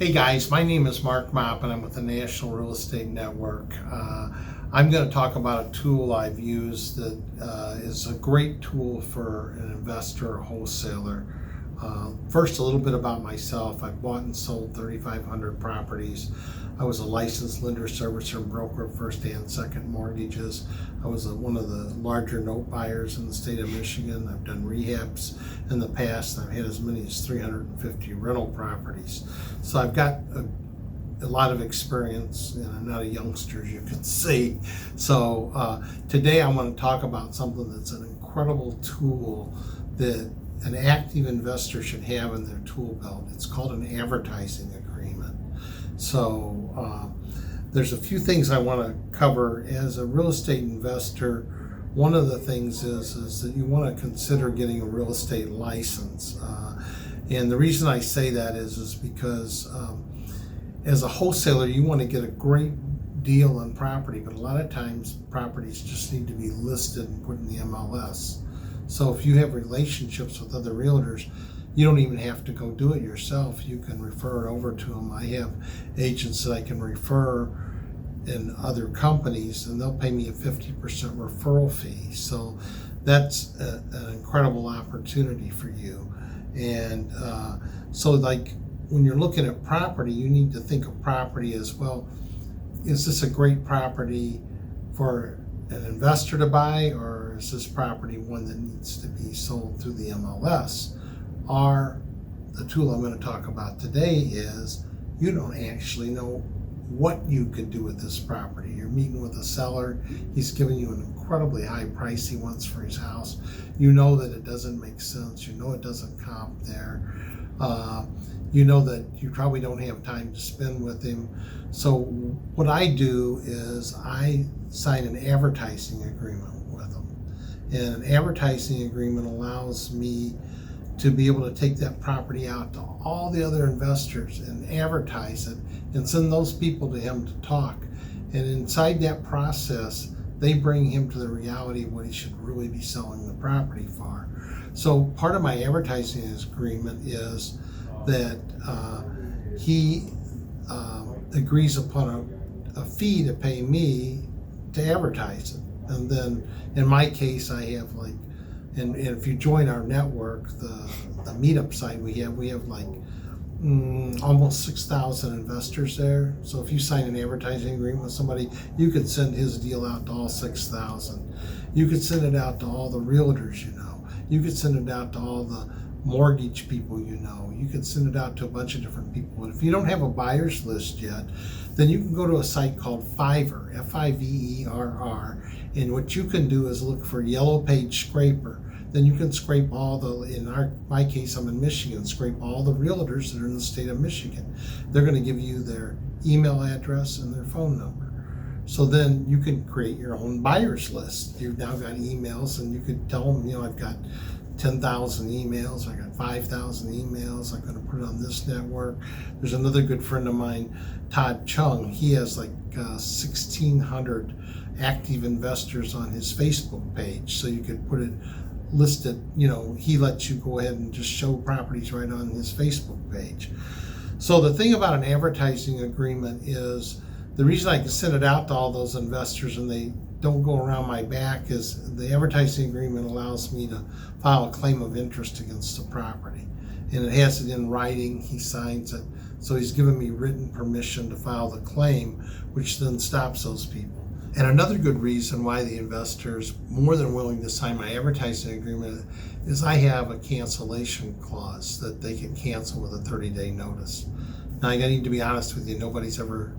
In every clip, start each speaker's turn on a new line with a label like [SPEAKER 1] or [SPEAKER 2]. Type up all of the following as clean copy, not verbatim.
[SPEAKER 1] Hey guys, my name is Mark Mopp and I'm with the National Real Estate Network. I'm going to talk about a tool I've used that is a great tool for an investor or wholesaler. First, a little bit about myself. I've bought and sold 3,500 properties. I was a licensed lender, servicer, and broker of first and second mortgages. I was one of the larger note buyers in the state of Michigan. I've done rehabs in the past. I've had as many as 350 rental properties. So I've got a lot of experience, and I'm not a youngster, as you can see. So today I want to talk about something that's an incredible tool that an active investor should have in their tool belt. It's called an advertising agreement. So there's a few things I want to cover. As a real estate investor, one of the things is that you want to consider getting a real estate license. And the reason I say that is because as a wholesaler, you want to get a great deal on property, but a lot of times properties just need to be listed and put in the MLS. So if you have relationships with other realtors, you don't even have to go do it yourself. You can refer it over to them. I have agents that I can refer in other companies, and they'll pay me a 50% referral fee. So that's an incredible opportunity for you. And so like when you're looking at property, you need to think of property as well. Is this a great property for an investor to buy, or is this property one that needs to be sold through the MLS? Or the tool I'm going to talk about today is you don't actually know what you could do with this property. You're meeting with a seller. He's giving you an incredibly high price he wants for his house. You know that it doesn't make sense. You know it doesn't comp there. You know that you probably don't have time to spend with him. So what I do is I sign an advertising agreement with him. And an advertising agreement allows me to be able to take that property out to all the other investors and advertise it and send those people to him to talk. And inside that process, they bring him to the reality of what he should really be selling the property for. So part of my advertising agreement is that he agrees upon a fee to pay me to advertise it. And then in my case, I have like, and if you join our network, the meetup site we have like almost 6,000 investors there. So if you sign an advertising agreement with somebody, you could send his deal out to all 6,000. You could send it out to all the realtors you know. You could send it out to all the mortgage people you know. You could send it out to a bunch of different people. And if you don't have a buyer's list yet, then you can go to a site called Fiverr, Fiverr, and what you can do is look for Yellow Page Scraper. Then you can scrape all the, my case, I'm in Michigan, scrape all the realtors that are in the state of Michigan. They're going to give you their email address and their phone number. So then you can create your own buyer's list. You've now got emails, and you could tell them, I've got 10,000 emails, I got 5,000 emails, I'm going to put it on this network. There's another good friend of mine, Todd Chung. He has like 1,600 active investors on his Facebook page. So you could put it listed, he lets you go ahead and just show properties right on his Facebook page. So the thing about an advertising agreement is the reason I can send it out to all those investors and they don't go around my back is the advertising agreement allows me to file a claim of interest against the property. And it has it in writing, he signs it. So he's given me written permission to file the claim, which then stops those people. And another good reason why the investor is more than willing to sign my advertising agreement is I have a cancellation clause that they can cancel with a 30-day notice. Now I need to be honest with you, nobody's ever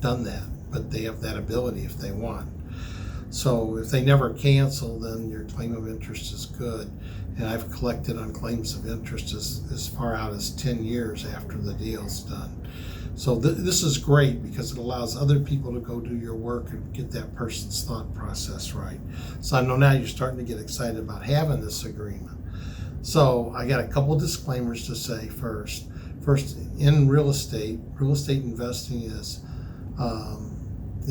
[SPEAKER 1] done that, but they have that ability if they want. So if they never cancel, then your claim of interest is good. And I've collected on claims of interest as far out as 10 years after the deal's done. So this is great because it allows other people to go do your work and get that person's thought process right. So I know now you're starting to get excited about having this agreement. So I got a couple of disclaimers to say first. First, in real estate investing is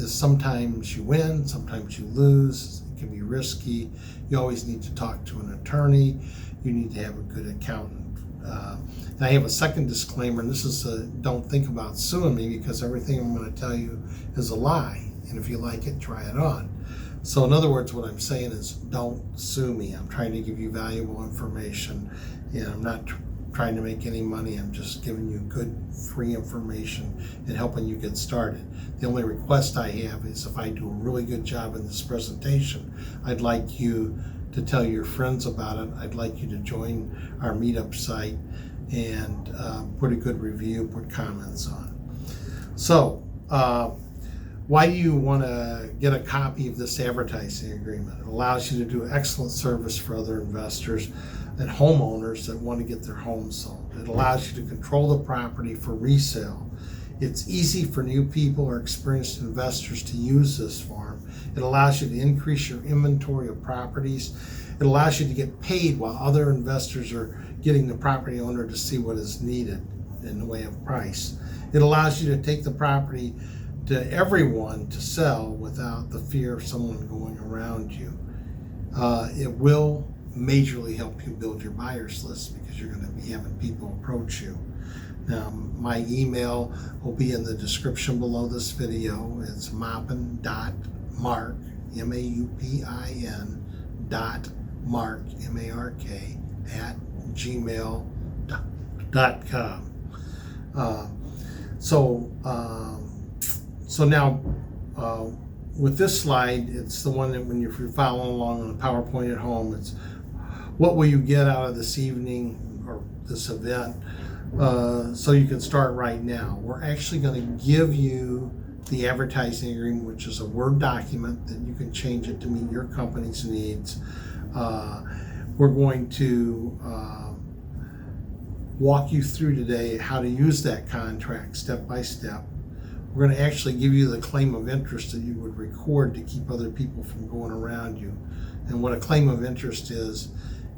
[SPEAKER 1] sometimes you win, sometimes you lose. It can be risky. You always need to talk to an attorney. You need to have a good accountant And I have a second disclaimer, and this is don't think about suing me, because everything I'm going to tell you is a lie. And if you like it, try it on. So in other words, what I'm saying is don't sue me. I'm trying to give you valuable information, and I'm not trying to make any money. I'm just giving you good free information and helping you get started. The only request I have is, if I do a really good job in this presentation, I'd like you to tell your friends about it. I'd like you to join our meetup site and put a good review, put comments on. So why do you want to get a copy of this advertising agreement? It allows you to do excellent service for other investors and homeowners that want to get their homes sold. It allows you to control the property for resale. It's easy for new people or experienced investors to use this form. It allows you to increase your inventory of properties. It allows you to get paid while other investors are getting the property owner to see what is needed in the way of price. It allows you to take the property to everyone to sell without the fear of someone going around you. It will majorly help you build your buyers list, because you're going to be having people approach you. Now, my email will be in the description below this video. It's maupin.mark, M-A-U-P-I-N .mark, M-A-R-K, @gmail.com. So now, with this slide, it's the one that when you're following along on a PowerPoint at home, it's what will you get out of this evening or this event, so you can start right now. We're actually going to give you the advertising agreement, which is a Word document that you can change it to meet your company's needs. We're going to walk you through today how to use that contract step by step. We're going to actually give you the claim of interest that you would record to keep other people from going around you. And what a claim of interest is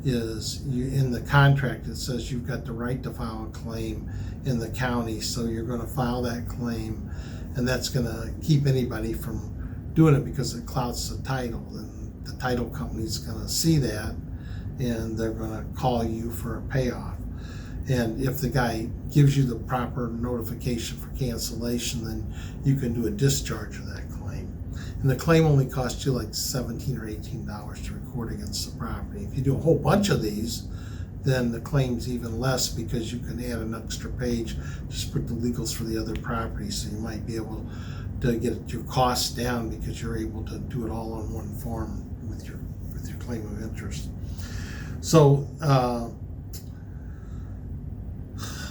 [SPEAKER 1] you, in the contract, it says you've got the right to file a claim in the county. So you're going to file that claim, and that's going to keep anybody from doing it, because it clouds the title, and the title company's going to see that, and they're going to call you for a payoff. And if the guy gives you the proper notification for cancellation, then you can do a discharge of that claim. And the claim only costs you like $17 or $18 to record against the property. If you do a whole bunch of these, then the claim's even less, because you can add an extra page, just put the legals for the other properties, so you might be able to get your costs down, because you're able to do it all on one form with your claim of interest. So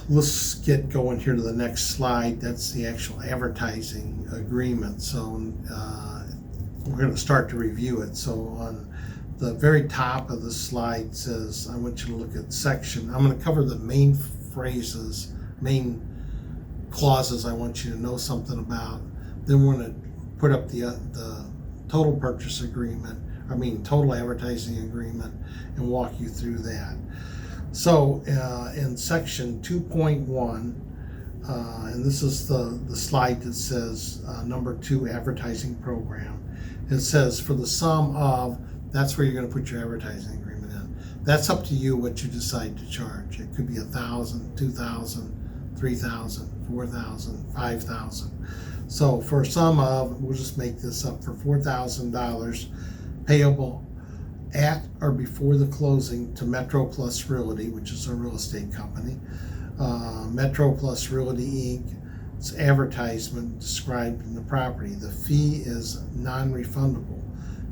[SPEAKER 1] let's get going here to the next slide. That's the actual advertising agreement. So we're going to start to review it. So on the very top of the slide says, I want you to look at section. I'm going to cover the main phrases, main clauses I want you to know something about. Then we're going to put up the total purchase agreement, total advertising agreement, and walk you through that. So in section 2.1, and this is the slide that says number 2, advertising program. It says for the sum of, that's where you're going to put your advertising agreement in. That's up to you what you decide to charge. It could be $1,000, $2,000, $3,000, $4,000, $5,000. So for a sum of, we'll just make this up, for $4,000 payable at or before the closing to Metro Plus Realty, which is a real estate company. Metro Plus Realty Inc. It's advertisement described in the property. The fee is non-refundable.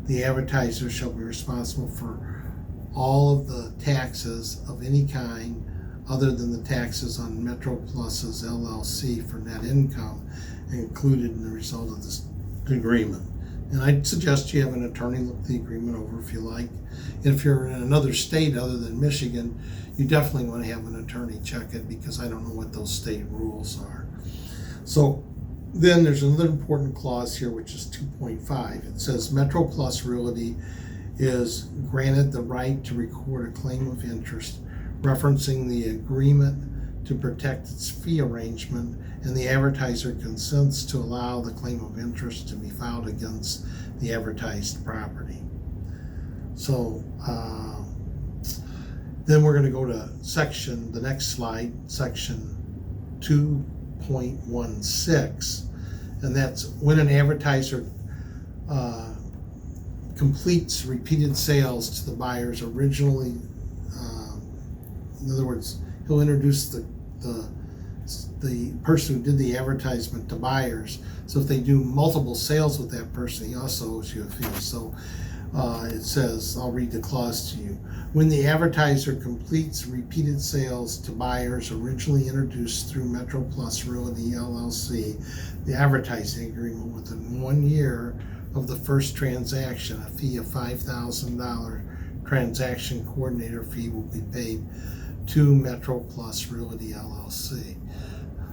[SPEAKER 1] The advertiser shall be responsible for all of the taxes of any kind other than the taxes on Metro Plus's LLC for net income included in the result of this agreement. And I'd suggest you have an attorney look the agreement over if you like. And if you're in another state other than Michigan, you definitely want to have an attorney check it, because I don't know what those state rules are. So then there's another important clause here, which is 2.5. It says Metro Plus Realty is granted the right to record a claim of interest referencing the agreement to protect its fee arrangement, and the advertiser consents to allow the claim of interest to be filed against the advertised property. So Then we're going to go to the next slide, section 2.16, and that's when an advertiser completes repeated sales to the buyers originally. In other words, he'll introduce the person who did the advertisement to buyers. So if they do multiple sales with that person, he also owes you a fee. So it says, I'll read the clause to you. When the advertiser completes repeated sales to buyers originally introduced through Metro Plus Realty LLC, the advertising agreement within 1 year of the first transaction, a fee of $5,000 transaction coordinator fee will be paid to Metro Plus Realty LLC.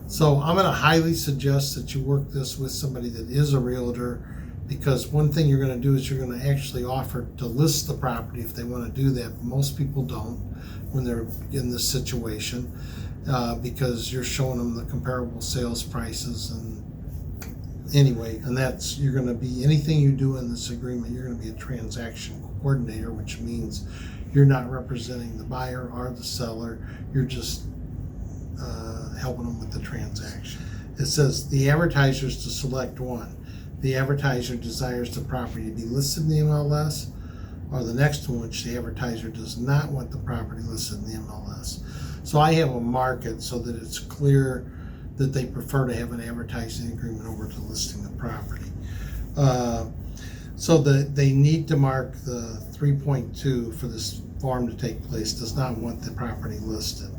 [SPEAKER 1] So I'm going to highly suggest that you work this with somebody that is a realtor, because one thing you're going to do is you're going to actually offer to list the property if they want to do that. Most people don't when they're in this situation, because you're showing them the comparable sales prices. And anyway, and that's, you're going to be, anything you do in this agreement, you're going to be a transaction coordinator, which means you're not representing the buyer or the seller. You're just helping them with the transaction. It says the advertiser is to select one. The advertiser desires the property to be listed in the MLS, or the next one, which the advertiser does not want the property listed in the MLS. So I have a market so that it's clear that they prefer to have an advertising agreement over to listing the property. So they need to mark the 3.2 for this form to take place, does not want the property listed.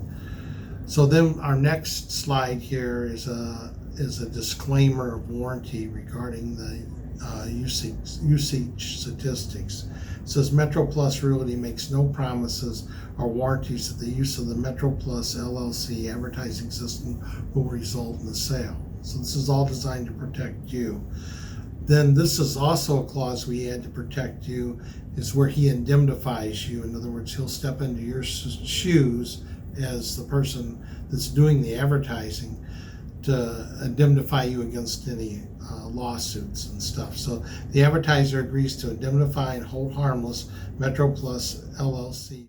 [SPEAKER 1] So then our next slide here is a disclaimer of warranty regarding the usage statistics. It says Metro Plus Realty makes no promises or warranties that the use of the Metro Plus LLC advertising system will result in the sale. So this is all designed to protect you. Then this is also a clause we add to protect you, is where he indemnifies you. In other words, he'll step into your shoes as the person that's doing the advertising to indemnify you against any lawsuits and stuff. So the advertiser agrees to indemnify and hold harmless Metro Plus LLC